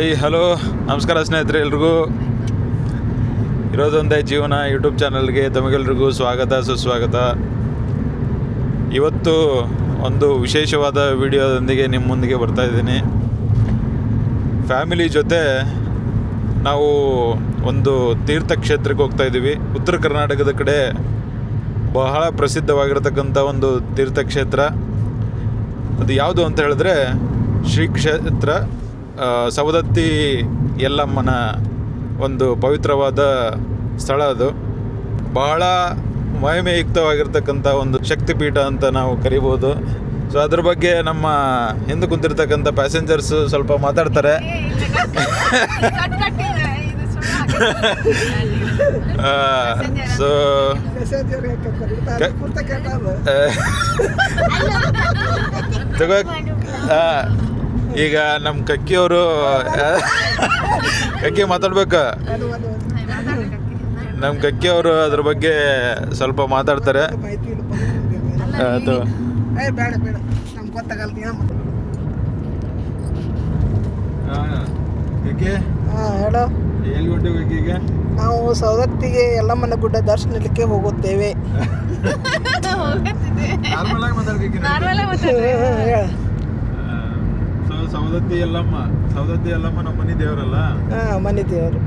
Hi hello ನಮಸ್ಕಾರ ಸ್ನೇಹಿತರೆ, ಎಲ್ರಿಗೂ ಇರೋದೊಂದೇ ಜೀವನ ಯೂಟ್ಯೂಬ್ ಚಾನಲ್ಗೆ ತಮಗೆಲ್ರಿಗೂ ಸ್ವಾಗತ ಸುಸ್ವಾಗತ. ಇವತ್ತು ಒಂದು ವಿಶೇಷವಾದ ವಿಡಿಯೋದೊಂದಿಗೆ ನಿಮ್ಮ ಮುಂದಿಗೆ ಬರ್ತಾಯಿದ್ದೀನಿ. ಫ್ಯಾಮಿಲಿ ಜೊತೆ ನಾವು ಒಂದು ತೀರ್ಥಕ್ಷೇತ್ರಕ್ಕೆ ಹೋಗ್ತಾಯಿದ್ದೀವಿ. ಉತ್ತರ ಕರ್ನಾಟಕದ ಕಡೆ ಬಹಳ ಪ್ರಸಿದ್ಧವಾಗಿರತಕ್ಕಂಥ ಒಂದು ತೀರ್ಥಕ್ಷೇತ್ರ. ಅದು ಯಾವುದು ಅಂತ ಹೇಳಿದ್ರೆ ಶ್ರೀ ಕ್ಷೇತ್ರ ಸವದತ್ತಿ ಯಲ್ಲಮ್ಮನ ಒಂದು ಪವಿತ್ರವಾದ ಸ್ಥಳ. ಅದು ಬಹಳ ಮಹಿಮೆಯುಕ್ತವಾಗಿರ್ತಕ್ಕಂಥ ಒಂದು ಶಕ್ತಿಪೀಠ ಅಂತ ನಾವು ಕರಿಬೋದು. ಸೊ ಅದ್ರ ಬಗ್ಗೆ ನಮ್ಮ ಹಿಂದೆ ಕುಂತಿರ್ತಕ್ಕಂಥ ಪ್ಯಾಸೆಂಜರ್ಸ್ ಸ್ವಲ್ಪ ಮಾತಾಡ್ತಾರೆ. ಸೊ ಈಗ ನಮ್ಮ ಕಕ್ಕಿಯವರು ಕಕ್ಕಿ ಮಾತಾಡ್ಬೇಕು. ನಮ್ಮ ಕಕ್ಕಿಯವರು ಅದ್ರ ಬಗ್ಗೆ ಸ್ವಲ್ಪ ಮಾತಾಡ್ತಾರೆ. ಈಗ ನಾವು ಸವದತ್ತಿಗೆ ಯಲ್ಲಮ್ಮನ ಗುಡ್ಡ ದರ್ಶನಕ್ಕೆ ಹೋಗುತ್ತೇವೆ. ಸವದತ್ತಿ ಯಲ್ಲಮ್ಮ ನಮ್ಮ ಮನೆ ದೇವರಲ್ಲ? ಮನೆ ದೇವರು.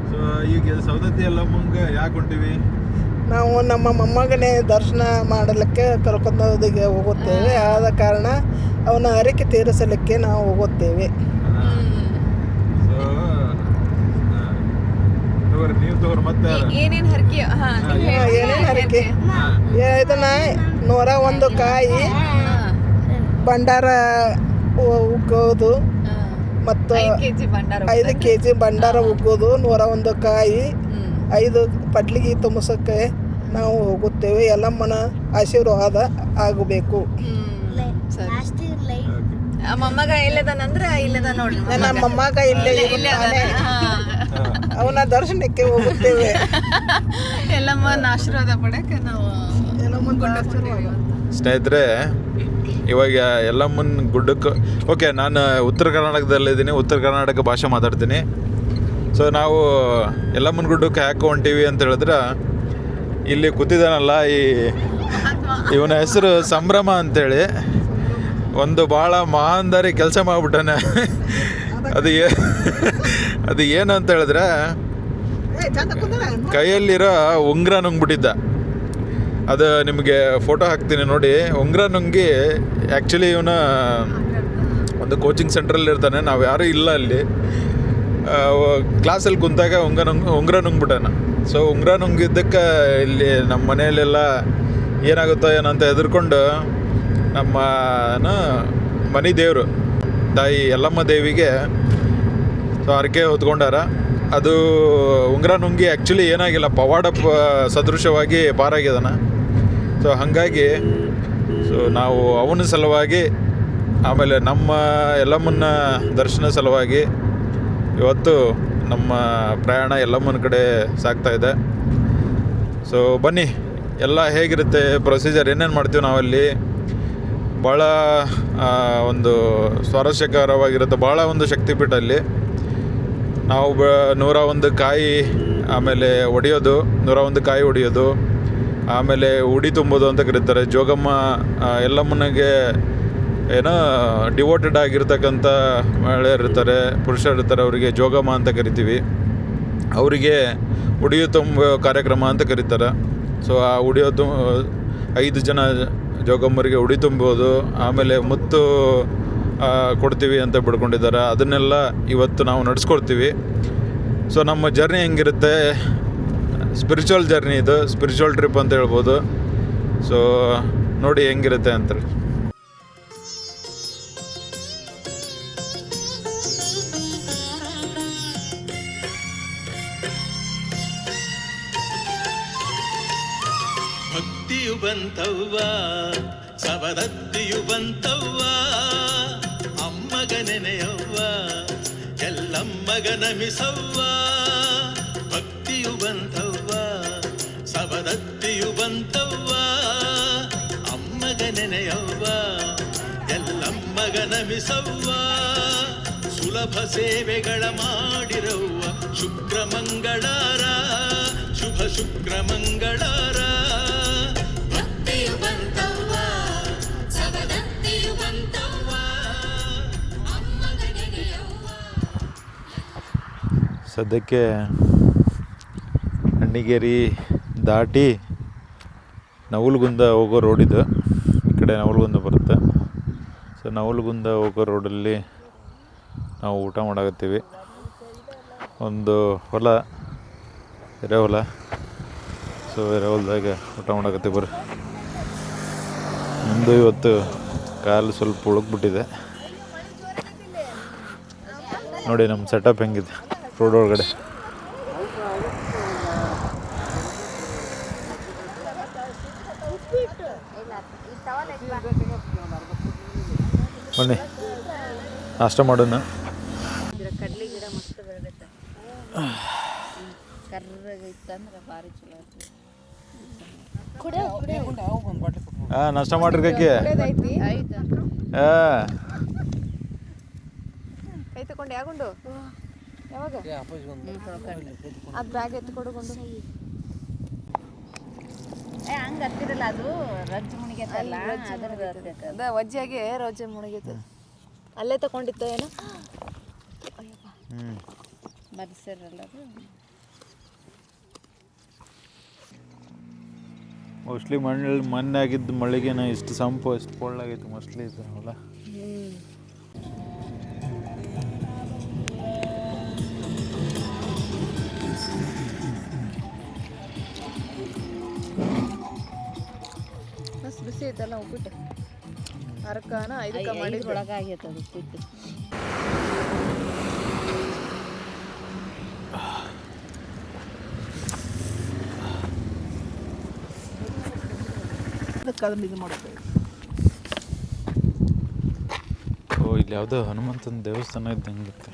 ಸೊ ಈಗ ಸವದತ್ತಿ ಯಲ್ಲಮ್ಮಂಗೆ ಯಾಕೆ ಹೊಂಟಿವಿ? ನಾವು ನಮ್ಮ ಮೊಮ್ಮಗನೇ ದರ್ಶನ ಮಾಡಲಿಕ್ಕೆ ಕರ್ಕೊಂಡೋದಿಗೆ ಹೋಗುತ್ತೇವೆ. ಆದ ಕಾರಣ ಅವನ ಹರಕೆ ತೀರಿಸಲಿಕ್ಕೆ ನಾವು ಹೋಗುತ್ತೇವೆ. ನೀವು ಮತ್ತೆ ಏನೇನು ಹರಕೆ ಇದನ್ನ 101 ಕಾಯಿ ಭಂಡಾರ ಉಗ್ಗೋದು ಮತ್ತು 5 kg ಭಂಡಾರ ಉಗ್ಗೋದು, 101 ಕಾಯಿ, 5 ಪಡ್ಲಿಗೆ ತುಂಬಿಸೋಕ್ಕೆ ನಾವು ಹೋಗುತ್ತೇವೆ. ಯಲ್ಲಮ್ಮನ ಆಶೀರ್ವಾದ ಆಗಬೇಕು. ಮೊಮ್ಮಗ ಇಲ್ಲದನಂದ್ರೆ ಇಲ್ಲದ ನೋಡಿ, ನನ್ನ ಮೊಮ್ಮಗ ಇಲ್ಲೇ ಇರುತ್ತಾನೆ. ಅವನ ದರ್ಶನಕ್ಕೆ ಹೋಗುತ್ತೇವೆ. ಯಲ್ಲಮ್ಮನ ಆಶೀರ್ವಾದ ಪಡಕ್ಕೆ ನಾವು ಸ್ನೇಹಿತರೆ, ಇವಾಗ ಯಲ್ಲಮ್ಮನ ಗುಡ್ಡಕ್ಕೆ ಓಕೆ. ನಾನು ಉತ್ತರ ಕರ್ನಾಟಕದಲ್ಲಿದ್ದೀನಿ, ಉತ್ತರ ಕರ್ನಾಟಕ ಭಾಷೆ ಮಾತಾಡ್ತೀನಿ. ಸೊ ನಾವು ಯಲ್ಲಮ್ಮನ ಗುಡ್ಡಕ್ಕೆ ಯಾಕೆ ಹೊಂಟೀವಿ ಅಂತ ಹೇಳಿದ್ರೆ, ಇಲ್ಲಿ ಕೂತಿದ್ದಾನಲ್ಲ ಇವನ ಹೆಸರು ಸಂಭ್ರಮ ಅಂತೇಳಿ, ಒಂದು ಭಾಳ ಮಹಾನ್ದಾರಿ ಕೆಲಸ ಮಾಡಿಬಿಟ್ಟಾನೆ. ಅದು ಏನು ಅಂತ ಹೇಳಿದ್ರೆ, ಕೈಯಲ್ಲಿರೋ ಉಂಗುರ ನುಂಗ್ಬಿಟ್ಟಿದ್ದ. ಅದು ನಿಮಗೆ ಫೋಟೋ ಹಾಕ್ತೀನಿ ನೋಡಿ. ಉಂಗುರ ನುಂಗಿ ಆ್ಯಕ್ಚುಲಿ ಇವನ ಒಂದು ಕೋಚಿಂಗ್ ಸೆಂಟ್ರಲ್ಲಿ ಇರ್ತಾನೆ, ನಾವು ಯಾರೂ ಇಲ್ಲ ಅಲ್ಲಿ. ಕ್ಲಾಸಲ್ಲಿ ಕುಂತಾಗ ಉಂಗುರ ನುಂಗ್ಬಿಟ್ಟಾನ. ಸೊ ಉಂಗುರ ನುಂಗಿದ್ದಕ್ಕೆ ಇಲ್ಲಿ ನಮ್ಮ ಮನೆಯಲ್ಲೆಲ್ಲ ಏನಾಗುತ್ತೋ ಏನೋ ಅಂತ ಹೆದರ್ಕೊಂಡು ನಮ್ಮ ಮನೆ ದೇವರು ತಾಯಿ ಯಲ್ಲಮ್ಮ ದೇವಿಗೆ ಸೊ ಹರಕೆ ಹೊತ್ಕೊಂಡಾರ. ಅದು ಉಂಗುರ ನುಂಗಿ ಆ್ಯಕ್ಚುಲಿ ಏನಾಗಿಲ್ಲ, ಪವಾಡ ಸದೃಶವಾಗಿ ಪಾರಾಗಿದ್ದಾನ. ಸೊ ಹಾಗಾಗಿ ನಾವು ಅವನ ಸಲುವಾಗಿ, ಆಮೇಲೆ ನಮ್ಮ ಯಲ್ಲಮ್ಮನ ದರ್ಶನ ಸಲುವಾಗಿ ಇವತ್ತು ನಮ್ಮ ಪ್ರಯಾಣ ಯಲ್ಲಮ್ಮನ ಕಡೆ ಸಾಗ್ತಾಯಿದೆ. ಸೊ ಬನ್ನಿ, ಎಲ್ಲ ಹೇಗಿರುತ್ತೆ ಪ್ರೊಸೀಜರ್, ಏನೇನು ಮಾಡ್ತೀವಿ ನಾವಲ್ಲಿ, ಭಾಳ ಒಂದು ಸ್ವಾರಸ್ಯಕರವಾಗಿರುತ್ತೆ. ಭಾಳ ಒಂದು ಶಕ್ತಿಪೀಠ ಅಲ್ಲಿ. ನಾವು 101 ಕಾಯಿ ಆಮೇಲೆ ಒಡೆಯೋದು, 101 ಕಾಯಿ ಒಡೆಯೋದು, ಆಮೇಲೆ ಉಡಿ ತುಂಬೋದು ಅಂತ ಕರೀತಾರೆ. ಜೋಗಮ್ಮ ಯಲ್ಲಮ್ಮನಿಗೆ ಏನೋ ಡಿವೋಟೆಡ್ ಆಗಿರ್ತಕ್ಕಂಥ ಮಹಿಳೆಯರು ಇರ್ತಾರೆ, ಪುರುಷರು ಇರ್ತಾರೆ, ಅವರಿಗೆ ಜೋಗಮ್ಮ ಅಂತ ಕರಿತೀವಿ. ಅವರಿಗೆ ಉಡಿಯು ತುಂಬೋ ಕಾರ್ಯಕ್ರಮ ಅಂತ ಕರೀತಾರೆ. ಸೊ ಆ ಉಡಿಯೋದು 5 ಜನ ಜೋಗಮ್ಮರಿಗೆ ಉಡಿ ತುಂಬೋದು, ಆಮೇಲೆ ಮುತ್ತು ಕೊಡ್ತೀವಿ ಅಂತ ಬಿಡ್ಕೊಂಡಿದ್ದಾರೆ. ಅದನ್ನೆಲ್ಲ ಇವತ್ತು ನಾವು ನಡೆಸ್ಕೊಡ್ತೀವಿ. ಸೊ ನಮ್ಮ ಜರ್ನಿ ಹೆಂಗಿರುತ್ತೆ, ಸ್ಪಿರಿಚುವಲ್ ಜರ್ನಿ, ಇದು ಸ್ಪಿರಿಚುವಲ್ ಟ್ರಿಪ್ ಅಂತ ಹೇಳ್ಬೋದು. ಸೊ ನೋಡಿ ಹೆಂಗಿರುತ್ತೆ ಅಂತ. ಭಕ್ತಿಯು ಬಂತವ್ವ, ಸವದತ್ತಿಯು ಬಂತವ್ವ, ಅಮ್ಮಗ ನೆನೆಯವ್ವ, ಯಲ್ಲಮ್ಮಗ ನಮಿಸವ್ವ. ಭಕ್ತಿಯು ಬಂತವ್ವ, ಸವದತ್ತಿಯು ಬಂತವ್ವ, ಅಮ್ಮಗ ನೆನೆಯವ್ವ, ಯಲ್ಲಮ್ಮಗ ನಮಿಸವ್ವ. ಸುಲಭ ಸೇವೆಗಳ ಮಾಡಿರವ್ವ ಶುಕ್ರ ಮಂಗಳಾರ ಶುಭ ಶುಕ್ರ ಮಂಗಳಾರ ಭಕ್ತಿಯು ಬಂತವ್ವ ಸವದತ್ತಿಯು ಬಂತವ್ವ ಅಮ್ಮಗ ನೆನೆಯವ್ವ. ಸದ್ಯಕ್ಕೆ ಅಣ್ಣಿಗೇರಿ ದಾಟಿ ನವಲಗುಂದ ಹೋಗೋ ರೋಡಿದು, ಈ ಕಡೆ ನವಲಗುಂದ ಬರುತ್ತೆ. ಸೊ ನವಲಗುಂದ ಹೋಗೋ ರೋಡಲ್ಲಿ ನಾವು ಊಟ ಮಾಡಾಕತ್ತೀವಿ. ಒಂದು ಹೊಲ, ಎರೆಹೊಲ. ಸೊ ಎರೆಹೊಲದಾಗ ಊಟ ಮಾಡಾಕತ್ತೀವಿ ಬರ್ರಿ. ನಮ್ಮದು ಇವತ್ತು ಕಾಲು ಸ್ವಲ್ಪ ಉಳುಕ್ಬಿಟ್ಟಿದೆ. ನೋಡಿ ನಮ್ಮ ಸೆಟಪ್ ಹೆಂಗಿದೆ ರೋಡ್ ಒಳಗಡೆ. ಬನ್ನಿ ನಾಷ್ಟ ಮಾಡೋಣ. ಕಡ್ಲಿ ಗಿಡ ಮಸ್ತ್ ಬೆಳೆದೈತೆ, ಕರ್ರಗೈತಂದ್ರೆ ಭಾರಿ ಚಲೋ ಐತಿ. ಹಾಂ ನಾಷ್ಟ ಮಾಡ್ರಿ ಕೈಗೆ. ಕೈ ತಗೊಂಡು ಯಾಗುಂಡು ಯಾವಾಗ ಅದು ಬ್ಯಾಗ್ ಎತ್ಕೊಡುಕೊಂಡು ಹಂಗೆ ಹತ್ತಿರಲ್ಲ, ಅದು ರಜ್ಜು ಮುಣಿಗೈತಲ್ಲ ಅದ ವಜ್ಜಾಗೆ ರಜ್ಜೆ ಮುಣಿಗೈತೆ. ಅಲ್ಲೇ ತಗೊಂಡಿತ್ತ ಏನೋ ಮರಿಸಿರಲ್ಲ ಅದು. ಮೋಸ್ಟ್ಲಿ ಮೊನ್ನೆ ಆಗಿದ್ದು ಮಳೆಗೇನ ಇಷ್ಟು ಸಂಪು ಇಷ್ಟು ಕೊಳ್ಳಾಗೈತೆ ಮೋಸ್ಟ್ಲಿ ಇದು ಹೊಲ. ಮಸ್ತ್ ಬಿಸಿ ಐತಲ್ಲ ಉಪ್ಪಿಟ್ಟು. ಅರ್ಕನ 5 ಮಾಡಿದ ಒಳಗಾಗೈತೆ ಅದು ಉಪ್ಪಿಟ್ಟು. ಅದನ್ನು ಇದು ಮಾಡ್ತೇವೆ. ಓ ಇಲ್ಲಿ ಯಾವುದೋ ಹನುಮಂತನ ದೇವಸ್ಥಾನ ಇದ್ದಂಗೆ ಇರುತ್ತೆ.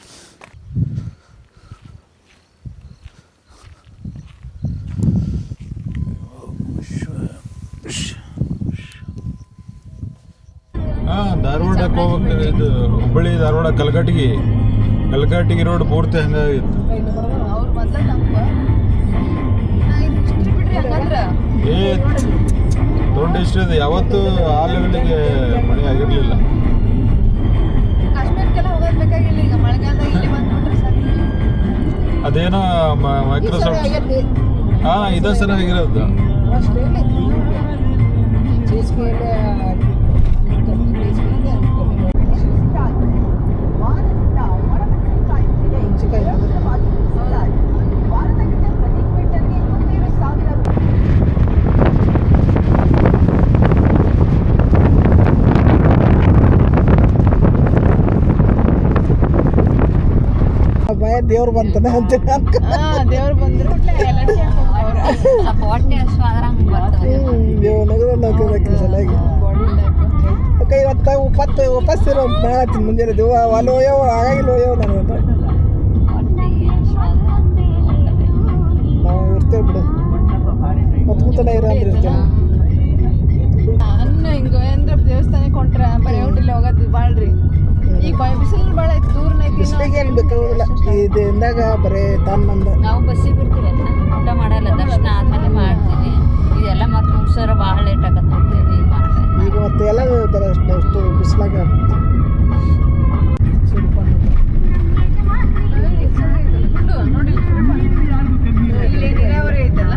ಹಾಂ ಧಾರವಾಡಕ್ಕೆ ಹೋಗ್ಬೇಕು. ಇದು ಹುಬ್ಬಳ್ಳಿ ಧಾರವಾಡ ಕಲ್ಗಟ್ಟಿಗೆ ರೋಡ್ ಪೂರ್ತಿ ಹಂಗಾಗಿತ್ತು. ಅವ್ರು ಮೊದ್ಲ ತಪ್ಪ ಬಿಡ್ರಿ ಹಂಗಂದ್ರ ಏ ದೊಡ್ಡ ಇಷ್ಟ ಇದೆ. ಯಾವತ್ತೂ ಆ ಲೆವೆಲಿಗೆ ಮಳೆ ಆಗಿರಲಿಲ್ಲ. ಕಾಶ್ಮೀರಕ್ಕೆಲ್ಲ ಹೋಗೋದು ಬೇಕಾಗಿಲ್ಲ, ಈಗ ಮಳೆಗಾಲದಾಗ ಇಲ್ಲಿ ಬಂದ್ಬಿಟ್ರೆ ಸಾಕು. ಅದೇನೋ ಮೈಕ್ರೋಸಾಫ್ಟ್ ಹಾಂ ಇದೇ ಸರ ಆಗಿರೋದು. ದೇವ್ರು ಬಂತಾನೆ ಅಂತೀನಿ. ದೇವ್ರು ಬಂದ್ರು ಸ್ವಲ್ಪ ಹೊಟ್ಟೆ ಹಸು ಆದ್ರೆ ಹಂಗೆ ಬರ್ತದೆ. ನಗದ ಸಲಾಗಿ ಓಕೆ ಇವತ್ತು ಉಪಸ್ಥಿರೋ ಅಂತ ಮುಂಜಾನೆ ದೇವ ಅಲ್ಲಿ ಹೋಯವ ಹಾಗಾಗಿ ಹೋಯವ ನಾನು ಹೊಟ್ಟೆ ಹಸು ಆದ್ರೆ ನಾವು ಇರ್ತೇವೆ ಬಿಡು. ಹೊತ್ಕೂತನೇ ಇರೋ ಅಂದ್ರೆ ಇರ್ತೇವೆ. ಅನ್ನ ಹಿಂಗ ಏನ್ರ ದೇವಸ್ಥಾನಕ್ಕೆ ಹೊಂಟ್ರ ಬರೀ ಹೋಟೆಲ್ ಹೋಗೋದು ಬಾಳ್ರಿ. ಈಗ ಬಿಸಿಲು ಭಾಳ ಐತಿ, ದೂರನ ಐತಿ. ಬಿಸಿಲಿಗೆ ಏನು ಬೇಕಾಗಿಲ್ಲ, ಇದು ಎಂದಾಗ ಬರೀ ತನ್ನಂದ ನಾವು ಬಸ್ಸಿಗೆ ಬರ್ತೀವಲ್ಲ, ಊಟ ಮಾಡಲ್ಲ, ದರ್ಶನ ಆದ್ಮೇಲೆ ಮಾಡ್ತೀವಿ. ಇದೆಲ್ಲ ಮತ್ತೆ ಮುಗಿಸೋರ ಭಾಳ ಲೇಟ್ ಆಗತ್ತೆ ಅಂತೇಳಿ ಈಗ ಮತ್ತೆ ಎಲ್ಲ ಅಷ್ಟು ಬಿಸಿಲಾಗ ನೋಡಿ ಇಲ್ಲಿ ನೀರಾವರಿ ಐತಲ್ಲ.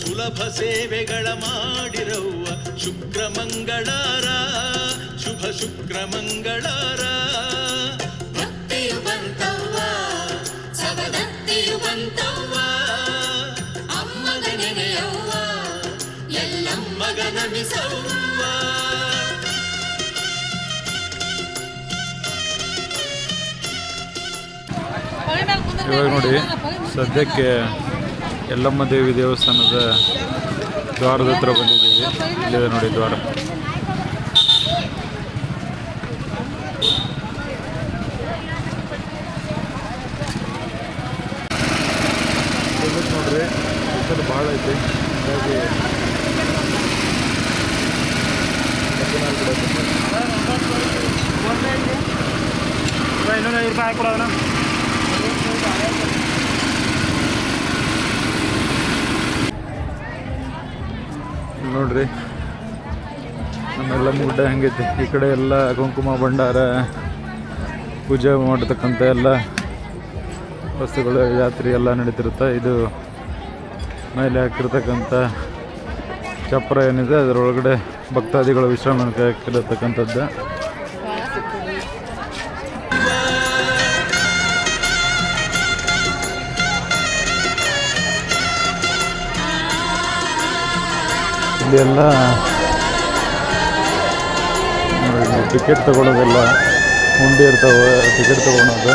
ಸುಲಭ ಸೇವೆಗಳ ಮಾಡಿರವ್ವ ಶುಕ್ರ ಮಂಗಳಾರ ಶುಭ ಶುಕ್ರ ಮಂಗಳಾರ ಭಕ್ತಿಯು ಶಕ್ತಿಯು ಬಂತವ್ವ ಅಮ್ಮಗ ನೆನೆಯವ್ವ ಎಲ್ಲಮ್ಮಗ ನಮಿಸವ್ವ. ಇವಾಗ ನೋಡಿ ಸದ್ಯಕ್ಕೆ ಯಲ್ಲಮ್ಮ ದೇವಿ ದೇವಸ್ಥಾನದ ದ್ವಾರದ ಹತ್ರ ಬಂದಿದ್ದೀವಿ. ಇಲ್ಲಿದೆ ನೋಡಿ ದ್ವಾರ. ನೋಡ್ರಿ ಬಿಸಿಲು ಭಾಳ ಐತಿ, ಹಾಗಾಗಿ ನೋಡ್ರಿ ನಮ್ಮೆಲ್ಲ ಗುಡ್ಡ ಹೆಂಗೈತಿ. ಈ ಕಡೆ ಎಲ್ಲ ಕುಂಕುಮ ಭಂಡಾರ ಪೂಜೆ ಮಾಡತಕ್ಕಂಥ ಎಲ್ಲ ವಸ್ತುಗಳು ಜಾತ್ರೆ ಎಲ್ಲ ನಡೀತಿರುತ್ತೆ. ಇದು ಮೇಲೆ ಹಾಕಿರ್ತಕ್ಕಂಥ ಚಪ್ಪರ ಏನಿದೆ ಅದರೊಳಗಡೆ ಭಕ್ತಾದಿಗಳು ವಿಶ್ರಾಮಕ್ಕೆ ಹಾಕಿರತಕ್ಕಂಥದ್ದು. ಇಲ್ಲಿ ಎಲ್ಲ ಟಿಕೆಟ್ ತಗೊಳ್ಳೋದಿಲ್ಲ, ಹುಂಡಿ ಇರ್ತಾವೆ, ಟಿಕೆಟ್ ತಗೊಳೋದು.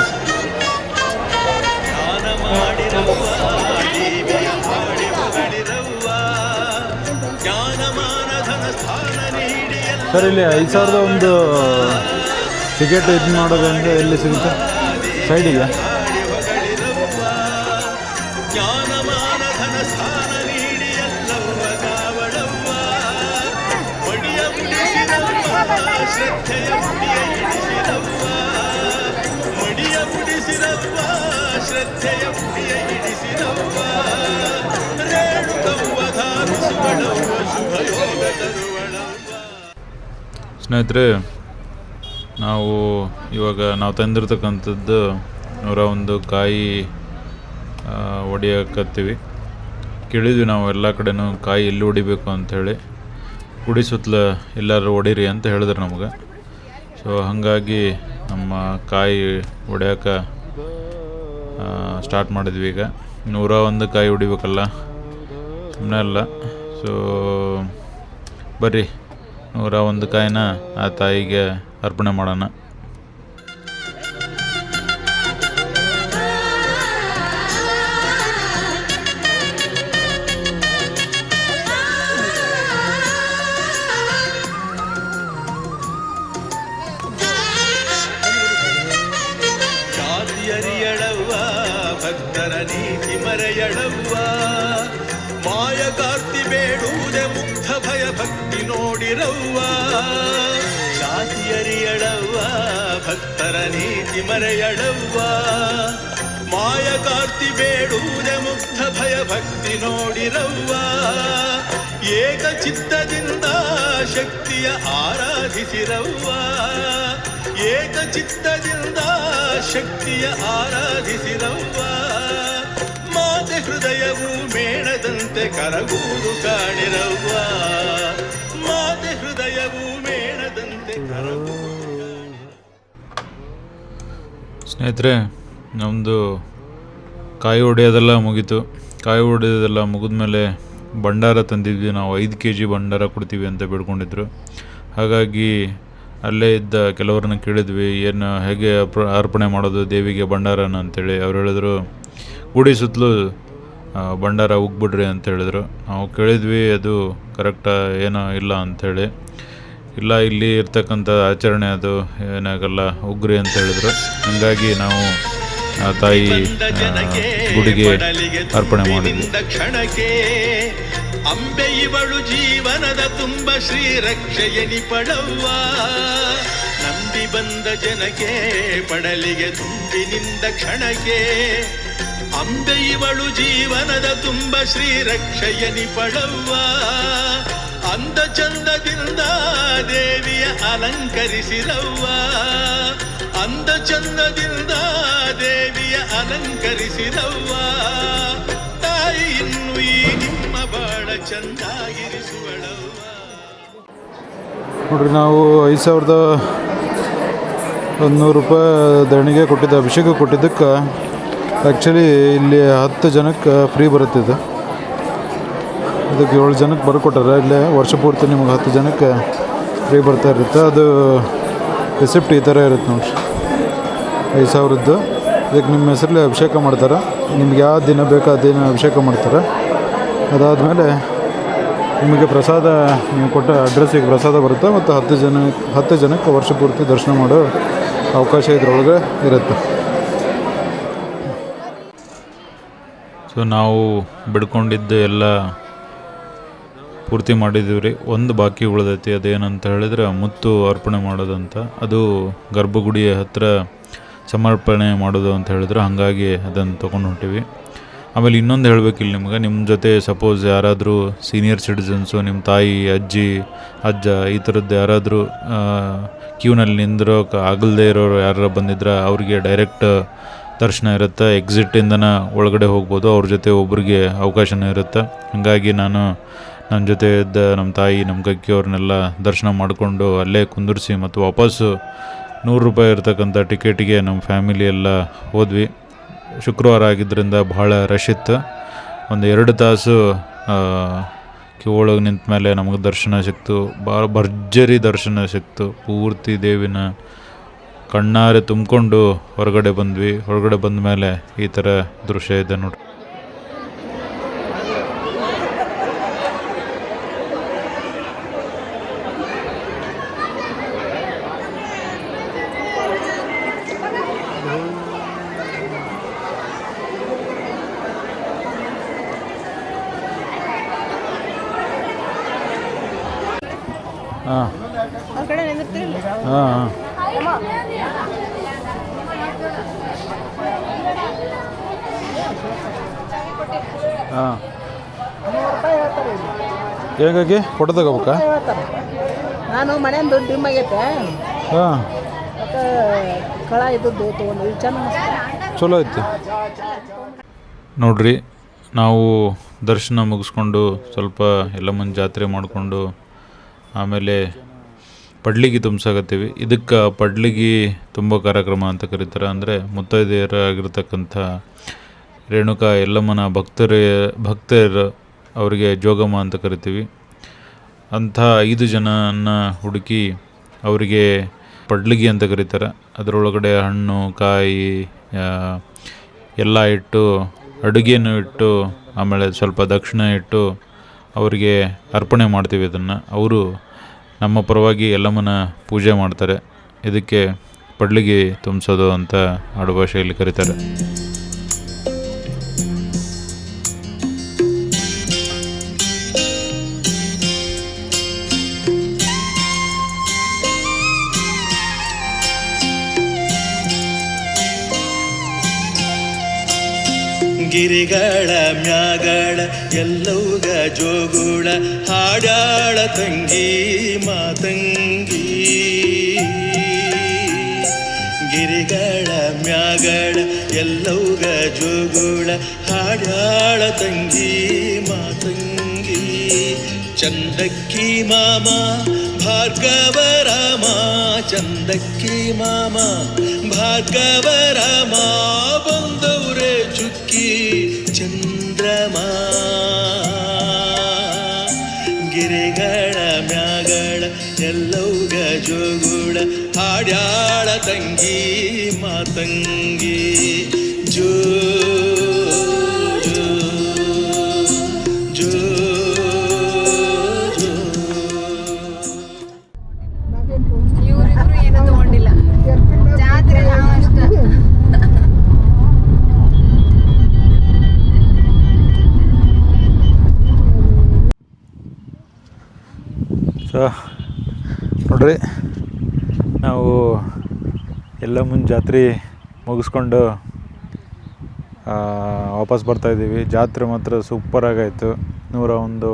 ಸರ್ ಇಲ್ಲಿ 5,000 ಒಂದು ಟಿಕೆಟ್ ಇದು ಮಾಡೋದಂದ್ರೆ ಎಲ್ಲಿ ಸಿಗುತ್ತೆ? ಸೈಡಿಗೆ ಸ್ನೇಹಿತರೆ, ನಾವು ತಂದಿರ್ತಕ್ಕಂಥದ್ದು 101 ಕಾಯಿ ಹೊಡಿಯಕತ್ತೀವಿ. ಕೇಳಿದ್ವಿ ನಾವು ಎಲ್ಲ ಕಡೆನೂ ಕಾಯಿ ಎಲ್ಲಿ ಹೊಡಿಬೇಕು ಅಂಥೇಳಿ. ಗುಡಿ ಸುತ್ತಲ ಎಲ್ಲರೂ ಹೊಡೀರಿ ಅಂತ ಹೇಳಿದ್ರು ನಮಗೆ. ಸೊ ಹಾಗಾಗಿ ನಮ್ಮ ಕಾಯಿ ಹೊಡ್ಯೋಕೆ ಸ್ಟಾರ್ಟ್ ಮಾಡಿದ್ವಿ. ಈಗ 101 ಕಾಯಿ ಹೊಡಿಬೇಕಲ್ಲ, ಸುಮ್ಮನೆ ಅಲ್ಲ. ಸೊ ಬರ್ರಿ 101 ಕಾಯಿನ ಆ ತಾಯಿಗೆ ಅರ್ಪಣೆ ಮಾಡೋಣ. ಜಾತಿಯರಿಯಳವ್ವ ಭಕ್ತರ ನೀತಿ ಮರೆಯಳವ್ವ ಮಾಯ ಕಾರ್ತಿ ಬೇಡುವುದೇ ಮುಗ್ಧ ಭಯ ಭಕ್ತಿ ನೋಡಿರವ್ವ. ಜಾತಿಯರಿಯಳವ್ವ ಭಕ್ತರ ನೀತಿ ಮರೆಯಳವ್ವ ಮಾಯ ಕಾರ್ತಿ ಬೇಡುವುದೇ ಮುಗ್ಧ ಭಯ ಭಕ್ತಿ ನೋಡಿರವ್ವ. ಏಕ ಚಿತ್ತದಿಂದ ಶಕ್ತಿಯ ಆರಾಧಿಸಿರವ್ವ ಏಕ ಚಿತ್ತದಿಂದ ಶಕ್ತಿಯ ಆರಾಧಿಸಿರವ್ವ. ಮಾತೆ ಹೃದಯವು ಮೇಣದಂತೆ ಕರಗೂರು ಕಾಣಿರವ್ವ ಮಾತೆ ಹೃದಯವು ಮೇಣದಂತೆ ಕರಗೂರು. ಸ್ನೇಹಿತರೆ, ನಮ್ಮದು ಕಾಯಿ ಹೊಡೆಯೋದೆಲ್ಲ ಮುಗೀತು. ಕಾಯಿ ಹೊಡೆಯೋದೆಲ್ಲ ಮುಗಿದ್ಮೇಲೆ ಭಂಡಾರ ತಂದಿದ್ವಿ. ನಾವು 5 kg ಭಂಡಾರ ಕೊಡ್ತೀವಿ ಅಂತ ಬೇಡ್ಕೊಂಡಿದ್ರು. ಹಾಗಾಗಿ ಅಲ್ಲೇ ಇದ್ದ ಕೆಲವ್ರನ್ನ ಕೇಳಿದ್ವಿ, ಹೇಗೆ ಅರ್ಪಣೆ ಮಾಡೋದು ದೇವಿಗೆ ಭಂಡಾರನ ಅಂತೇಳಿ. ಅವ್ರು ಹೇಳಿದ್ರು, ಗುಡಿ ಸುತ್ತಲೂ ಭಂಡಾರ ಉಗ್ಬಿಡ್ರಿ ಅಂತ ಹೇಳಿದ್ರು. ನಾವು ಕೇಳಿದ್ವಿ, ಅದು ಕರೆಕ್ಟಾ ಏನೋ ಇಲ್ಲ ಅಂಥೇಳಿ. ಇಲ್ಲ, ಇಲ್ಲಿ ಇರ್ತಕ್ಕಂಥ ಆಚರಣೆ ಅದು ಏನಾಗಲ್ಲ, ಉಗ್ರಿ ಅಂತ ಹೇಳಿದ್ರು. ಹಾಗಾಗಿ ನಾವು ಆ ತಾಯಿ ಗುಡಿಗೆ ಅರ್ಪಣೆ ಮಾಡಿದ್ವಿ. ಕ್ಷಣಕ್ಕೆ ಅಂಬೆ ಇವಳು ಜೀವನದ ತುಂಬ ಶ್ರೀ ರಕ್ಷೆಯನಿ ಪಡವ್ವ. ನಂಬಿ ಬಂದ ಜನಕ್ಕೆ ಪಡಲಿಗೆ ತುಂಬಿನಿಂದ ಕ್ಷಣಕ್ಕೆ ಅಂಬೆ ಇವಳು ಜೀವನದ ತುಂಬ ಶ್ರೀ ರಕ್ಷೆಯನಿ ಪಡವ್ವ. ಅಂದ ಚಂದದಿಂದ ದೇವಿಯ ಅಲಂಕರಿಸಿರವ್ವ ಅಂದ ಚಂದದಿಂದ ದೇವಿಯ ಅಲಂಕರಿಸಿರವ್ವ. ತಾಯಿ ಇನ್ನು ಈ ನಿಮ್ಮ ಬಾಳ ಚಂದಾಗಿರಿಸುವಳವ್ವ. ನೋಡ್ರಿ, ನಾವು 5,100 ರೂಪಾಯಿ ದಣಿಗೆ ಕೊಟ್ಟಿದ್ದ, ಅಭಿಷೇಕ ಕೊಟ್ಟಿದ್ದಕ್ಕೆ ಆ್ಯಕ್ಚುಲಿ ಇಲ್ಲಿ 10 ಜನಕ್ಕೆ ಫ್ರೀ ಬರುತ್ತೆ ಇದು. ಇದಕ್ಕೆ 7 ಜನಕ್ಕೆ ಬರ್ಕೊಟ್ಟಾರೆ. ಇಲ್ಲೇ ವರ್ಷ ಪೂರ್ತಿ ನಿಮ್ಗೆ 10 ಜನಕ್ಕೆ ಫ್ರೀ ಬರ್ತಾ ಇರುತ್ತೆ. ಅದು ರಿಸಿಪ್ಟ್ ಈ ಥರ ಇರುತ್ತೆ ನೋಡಿರಿ, 5,000ದ್ದು. ಇದಕ್ಕೆ ನಿಮ್ಮ ಹೆಸರಲ್ಲಿ ಅಭಿಷೇಕ ಮಾಡ್ತಾರೆ. ನಿಮ್ಗೆ ಯಾವ ದಿನ ಬೇಕೋ ಆ ದಿನ ಅಭಿಷೇಕ ಮಾಡ್ತಾರೆ. ಅದಾದಮೇಲೆ ನಿಮಗೆ ಪ್ರಸಾದ, ನೀವು ಕೊಟ್ಟ ಅಡ್ರೆಸ್ಸಿಗೆ ಪ್ರಸಾದ ಬರುತ್ತೆ. ಮತ್ತು 10 ಜನಕ್ಕೆ ವರ್ಷ ಪೂರ್ತಿ ದರ್ಶನ ಮಾಡೋ ಅವಕಾಶ ಇದರೊಳಗೆ ಇರುತ್ತೆ. ಸೊ ನಾವು ಬಿಡ್ಕೊಂಡಿದ್ದು ಎಲ್ಲ ಪೂರ್ತಿ ಮಾಡಿದ್ದೀವಿ ರೀ. ಒಂದು ಬಾಕಿ ಉಳಿದೈತಿ. ಅದೇನಂತ ಹೇಳಿದ್ರೆ ಮುತ್ತು ಅರ್ಪಣೆ ಮಾಡೋದಂತ. ಅದು ಗರ್ಭಗುಡಿಯ ಹತ್ತಿರ ಸಮರ್ಪಣೆ ಮಾಡೋದು ಅಂತ ಹೇಳಿದ್ರು. ಹಾಗಾಗಿ ಅದನ್ನು ತೊಗೊಂಡು ಹೊಂಟೀವಿ. ಆಮೇಲೆ ಇನ್ನೊಂದು ಹೇಳಬೇಕಿಲ್ಲ ನಿಮ್ಗೆ, ನಿಮ್ಮ ಜೊತೆ ಸಪೋಸ್ ಯಾರಾದರೂ ಸೀನಿಯರ್ ಸಿಟಿಸನ್ಸು, ನಿಮ್ಮ ತಾಯಿ, ಅಜ್ಜಿ, ಅಜ್ಜ ಈ ಥರದ್ದು ಯಾರಾದರೂ ಕ್ಯೂನಲ್ಲಿ ನಿಂದಿರೋಕೆ ಆಗಲ್ಲದೆ ಇರೋರು ಯಾರು ಬಂದಿದ್ರೆ ಅವ್ರಿಗೆ ಡೈರೆಕ್ಟ್ ದರ್ಶನ ಇರುತ್ತೆ. ಎಕ್ಸಿಟಿಂದನ ಒಳಗಡೆ ಹೋಗ್ಬೋದು. ಅವ್ರ ಜೊತೆ ಒಬ್ರಿಗೆ ಅವಕಾಶನೂ ಇರುತ್ತೆ. ಹಾಗಾಗಿ ನಾನು ನನ್ನ ಜೊತೆ ಇದ್ದ ನಮ್ಮ ತಾಯಿ, ನಮ್ಮ ಕಕ್ಕಿಯವ್ರನ್ನೆಲ್ಲ ದರ್ಶನ ಮಾಡಿಕೊಂಡು ಅಲ್ಲೇ ಕುಂದಿರಿಸಿ ಮತ್ತು ವಾಪಸ್ಸು 100 ರೂಪಾಯಿ ಇರ್ತಕ್ಕಂಥ ಟಿಕೆಟಿಗೆ ನಮ್ಮ ಫ್ಯಾಮಿಲಿ ಎಲ್ಲ ಹೋದ್ವಿ. ಶುಕ್ರವಾರ ಆಗಿದ್ದರಿಂದ ಭಾಳ ರಶ್ ಇತ್ತು. ಒಂದು 2 ತಾಸು ಕ್ಯೂ ಒಳಗೆ ನಿಂತ ಮೇಲೆ ನಮಗೆ ದರ್ಶನ ಸಿಕ್ತು. ಭಾಳ ಭರ್ಜರಿ ದರ್ಶನ ಸಿಕ್ತು. ಪೂರ್ತಿ ದೇವಿನ ಕಣ್ಣಾರೆ ತುಂಬಿಕೊಂಡು ಹೊರಗಡೆ ಬಂದ್ವಿ. ಹೊರಗಡೆ ಬಂದ ಮೇಲೆ ಈ ಥರ ದೃಶ್ಯ ಇದೆ ನೋಡಿ. ಹಾಂ ಹಾಂ ಹಾಂ ಹೇಗಾಗಿ ಫೋಟೋ ತಗೋಬೇಕಾ? ನಾನು ಮನೆಯಿಂದ ಡಿಮ್ ಆಗೈತೆ. ಹಾಂ, ಮತ್ತು ಕಳ ಇದ್ದದ್ದು ತೊಗೊಂಡು ಚಲೋ ಐತಿ ನೋಡ್ರಿ. ನಾವು ದರ್ಶನ ಮುಗಿಸ್ಕೊಂಡು ಸ್ವಲ್ಪ ಎಲ್ಲಮ್ಮನ ಜಾತ್ರೆ ಮಾಡಿಕೊಂಡು ಆಮೇಲೆ ಪಡ್ಲಿಗೆ ತುಂಬಿಸಾಕತ್ತೀವಿ. ಇದಕ್ಕೆ ಪಡ್ಲಿಗೆ ತುಂಬ ಕಾರ್ಯಕ್ರಮ ಅಂತ ಕರೀತಾರೆ. ಅಂದರೆ ಮುತ್ತೈದೆಯರಾಗಿರ್ತಕ್ಕಂಥ ರೇಣುಕಾ ಯಲ್ಲಮ್ಮನ ಭಕ್ತರು ಅವರಿಗೆ ಜೋಗಮ್ಮ ಅಂತ ಕರಿತೀವಿ. ಅಂಥ 5 ಜನನ ಹುಡುಕಿ ಅವರಿಗೆ ಪಡ್ಲಿಗೆ ಅಂತ ಕರೀತಾರೆ. ಅದರೊಳಗಡೆ ಹಣ್ಣು, ಕಾಯಿ ಎಲ್ಲ ಇಟ್ಟು, ಅಡುಗೆನೂ ಇಟ್ಟು, ಆಮೇಲೆ ಸ್ವಲ್ಪ ದಕ್ಷಿಣ ಇಟ್ಟು ಅವರಿಗೆ ಅರ್ಪಣೆ ಮಾಡ್ತೀವಿ. ಇದನ್ನು ಅವರು ನಮ್ಮ ಪರವಾಗಿ ಯಲ್ಲಮ್ಮನ ಪೂಜೆ ಮಾಡ್ತಾರೆ. ಇದಕ್ಕೆ ಪಡ್ಲಿಗೆ ತುಂಬಿಸೋದು ಅಂತ ಆಡುಭಾಷೆಯಲ್ಲಿ ಕರೀತಾರೆ. ಗಿರಿಗಳ ಮ್ಯಾಗಳ ಎಲ್ಲವುಗ ಜೋಗುಳ ಹಾಡಾಳ ತಂಗಿ ಮಾತಂಗಿ. ಗಿರಿಗಳ ಮ್ಯಾಗಳ ಎಲ್ಲವುಗ ಜೋಗುಳ ಹಾಡಾಳ ತಂಗಿ ಮಾತಂಗಿ. ಚಂದಕ್ಕಿ ಮಾಮ ಭಾರ್ಗವ ರಾಮ, ಚಂದಕ್ಕಿ ಮಾಮ ಭಾರ್ಗವ ರಾಮ, ಬಂದವರೇ ಚುಕ್ಕಿ ಚಂದ್ರಮ. ಗಿರಿಗಳ ಮ್ಯಾಗಳ ಎಲ್ಲವುಗ ಜೋಗುಳ ಹಾಡ್ಯಾಳ ತಂಗಿ ಮಾತಂಗಿ. ಜೋ ಜೋ ಜೋ ಜೋ. ಇವ್ರಿಬ್ರು ಏನೂ ತಗೊಂಡಿಲ್ಲ ಜಾತ್ರೆ ನಾವು ಅಷ್ಟ. ಸೊ ನೋಡ್ರಿ, ನಾವು ಯಲ್ಲಮ್ಮನ ಜಾತ್ರೆ ಮುಗಿಸ್ಕೊಂಡು ವಾಪಸ್ ಬರ್ತಾಯಿದ್ದೀವಿ. ಜಾತ್ರೆ ಮಾತ್ರ ಸೂಪರಾಗಾಯಿತು. 101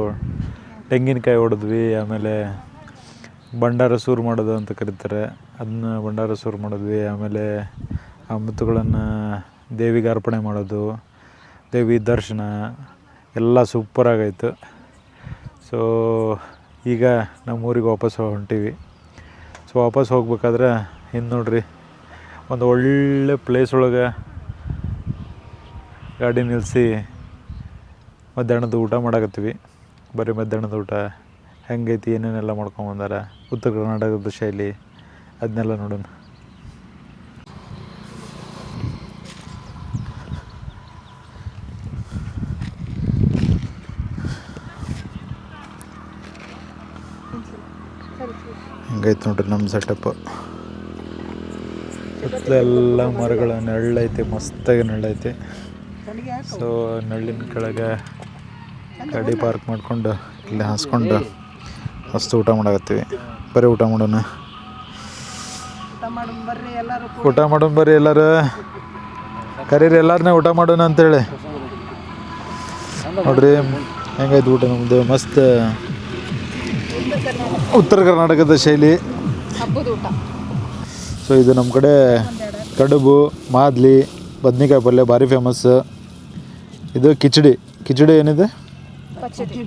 ತೆಂಗಿನಕಾಯಿ ಹೊಡೆದ್ವಿ. ಆಮೇಲೆ ಭಂಡಾರ ಸೂರು ಮಾಡೋದು ಅಂತ ಕರೀತಾರೆ, ಅದನ್ನ ಭಂಡಾರ ಸೂರು ಮಾಡಿದ್ವಿ. ಆಮೇಲೆ ಆ ಮುತ್ತುಗಳನ್ನು ದೇವಿಗೆ ಅರ್ಪಣೆ ಮಾಡೋದು, ದೇವಿ ದರ್ಶನ ಎಲ್ಲ ಸೂಪರಾಗಾಯಿತು. ಸೊ ಈಗ ನಮ್ಮ ಊರಿಗೆ ವಾಪಸ್ ಹೊಂಟೀವಿ. ಸೊ ವಾಪಸ್ ಹೋಗ್ಬೇಕಾದ್ರೆ ಹಿಂದೆ ನೋಡ್ರಿ, ಒಂದು ಒಳ್ಳೆ ಪ್ಲೇಸ್ ಒಳಗೆ ಗಾಡಿ ನಿಲ್ಲಿಸಿ ಮಧ್ಯಾಹ್ನದ ಊಟ ಮಾಡಕತ್ತೀವಿ. ಬರೀ ಮಧ್ಯಾಹ್ನದ ಊಟ ಹೆಂಗೈತಿ, ಏನೇನೆಲ್ಲ ಮಾಡ್ಕೊಂಬಂದಾರ, ಉತ್ತರ ಕರ್ನಾಟಕದ ಶೈಲಿ ಅದನ್ನೆಲ್ಲ ನೋಡೋಣ. ಹೆಂಗೈತೆ ನೋಡ್ರಿ ನಮ್ಮ ಸೆಟಪ್. ಸುತ್ತಲೆಲ್ಲ ಮರಗಳ ನೆರಳೈತಿ, ಮಸ್ತಾಗಿ ನೆರಳೈತಿ. ಸೊ ನೆರಳಿನ ಕೆಳಗೆ ಗಾಡಿ ಪಾರ್ಕ್ ಮಾಡ್ಕೊಂಡು ಇಲ್ಲಿ ಹಾಸ್ಕೊಂಡು ಮಸ್ತ್ ಊಟ ಮಾಡಕತ್ತೀವಿ. ಬರೀ ಊಟ ಮಾಡೋಣ, ಊಟ ಮಾಡೋಣ ಬರ್ರಿ ಎಲ್ಲರೂ, ಕರೀರಿ ಎಲ್ಲರನ್ನೇ ಊಟ ಮಾಡೋಣ ಅಂತೇಳಿ. ನೋಡ್ರಿ ಹೆಂಗೈತೆ ಊಟ ನಮ್ಮದು, ಮಸ್ತ್ ಉತ್ತರ ಕರ್ನಾಟಕದ ಶೈಲಿ ಹಬ್ಬದ ಊಟ. ಸೊ ಇದು ನಮ್ಮ ಕಡೆ ಕಡುಬು, ಮಾದ್ಲಿ, ಬದ್ನಿಕಾಯಿ ಪಲ್ಯ ಭಾರಿ ಫೇಮಸ್. ಇದು ಕಿಚಡಿ ಏನಿದೆ,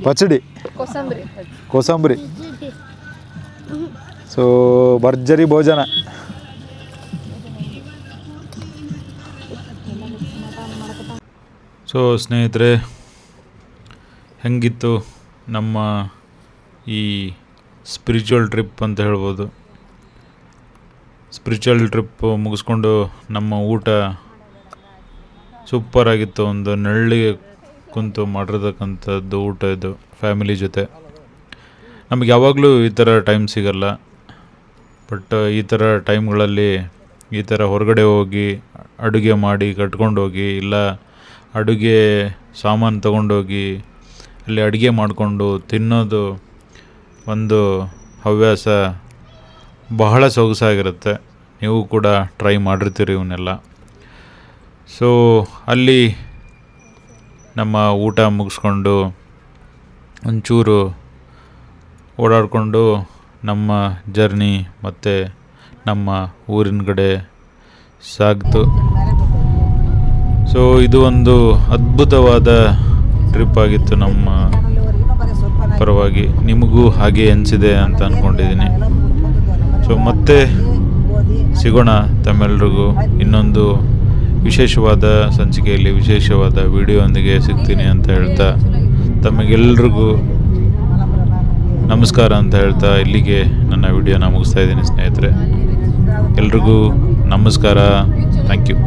ಪಚಡಿ, ಕೋಸಂಬರಿ. ಸೊ ಭರ್ಜರಿ ಭೋಜನ. ಸೊ ಸ್ನೇಹಿತರೆ, ಹೆಂಗಿತ್ತು ನಮ್ಮ ಈ ಸ್ಪಿರಿಚುವಲ್ ಟ್ರಿಪ್ ಅಂತ ಹೇಳ್ಬೋದು. ಸ್ಪಿರಿಚುವಲ್ ಟ್ರಿಪ್ ಮುಗಿಸ್ಕೊಂಡು ನಮ್ಮ ಊಟ ಸೂಪರಾಗಿತ್ತು. ಒಂದು ನೆರಳಿಗೆ ಕುಂತು ಮಾಡಿರ್ತಕ್ಕಂಥದ್ದು ಊಟ ಇದು ಫ್ಯಾಮಿಲಿ ಜೊತೆ. ನಮಗೆ ಯಾವಾಗಲೂ ಈ ಥರ ಟೈಮ್ ಸಿಗಲ್ಲ. ಬಟ್ ಈ ಥರ ಟೈಮ್ಗಳಲ್ಲಿ ಈ ಥರ ಹೊರಗಡೆ ಹೋಗಿ ಅಡುಗೆ ಮಾಡಿ ಕಟ್ಕೊಂಡೋಗಿ, ಇಲ್ಲ ಅಡುಗೆ ಸಾಮಾನು ತೊಗೊಂಡೋಗಿ ಅಲ್ಲಿ ಅಡುಗೆ ಮಾಡಿಕೊಂಡು ತಿನ್ನೋದು ಒಂದು ಹವ್ಯಾಸ ಬಹಳ ಸೊಗಸಾಗಿರುತ್ತೆ. ನೀವು ಕೂಡ ಟ್ರೈ ಮಾಡಿರ್ತೀರಿ ಇವನ್ನೆಲ್ಲ. ಸೊ ಅಲ್ಲಿ ನಮ್ಮ ಊಟ ಮುಗಿಸ್ಕೊಂಡು ಒಂಚೂರು ಓಡಾಡಿಕೊಂಡು ನಮ್ಮ ಜರ್ನಿ ಮತ್ತು ನಮ್ಮ ಊರಿನ ಕಡೆ ಸಾಗ್ತು. ಸೊ ಇದು ಒಂದು ಅದ್ಭುತವಾದ ಟ್ರಿಪ್ ಆಗಿತ್ತು ನಮ್ಮ ಪರವಾಗಿ. ನಿಮಗೂ ಹಾಗೆ ಅನಿಸಿದೆ ಅಂತ ಅಂದ್ಕೊಂಡಿದ್ದೀನಿ. ಸೊ ಮತ್ತೆ ಸಿಗೋಣ ತಮ್ಮೆಲ್ರಿಗೂ ಇನ್ನೊಂದು ವಿಶೇಷವಾದ ಸಂಚಿಕೆಯಲ್ಲಿ ವಿಶೇಷವಾದ ವಿಡಿಯೋದೊಂದಿಗೆ ಸಿಗ್ತೀನಿ ಅಂತ ಹೇಳ್ತಾ, ತಮಗೆಲ್ರಿಗೂ ನಮಸ್ಕಾರ ಅಂತ ಹೇಳ್ತಾ ಇಲ್ಲಿಗೆ ನನ್ನ ವಿಡಿಯೋನ ಮುಗಿಸ್ತಾ ಇದ್ದೀನಿ ಸ್ನೇಹಿತರೆ. ಎಲ್ರಿಗೂ ನಮಸ್ಕಾರ. Thank you.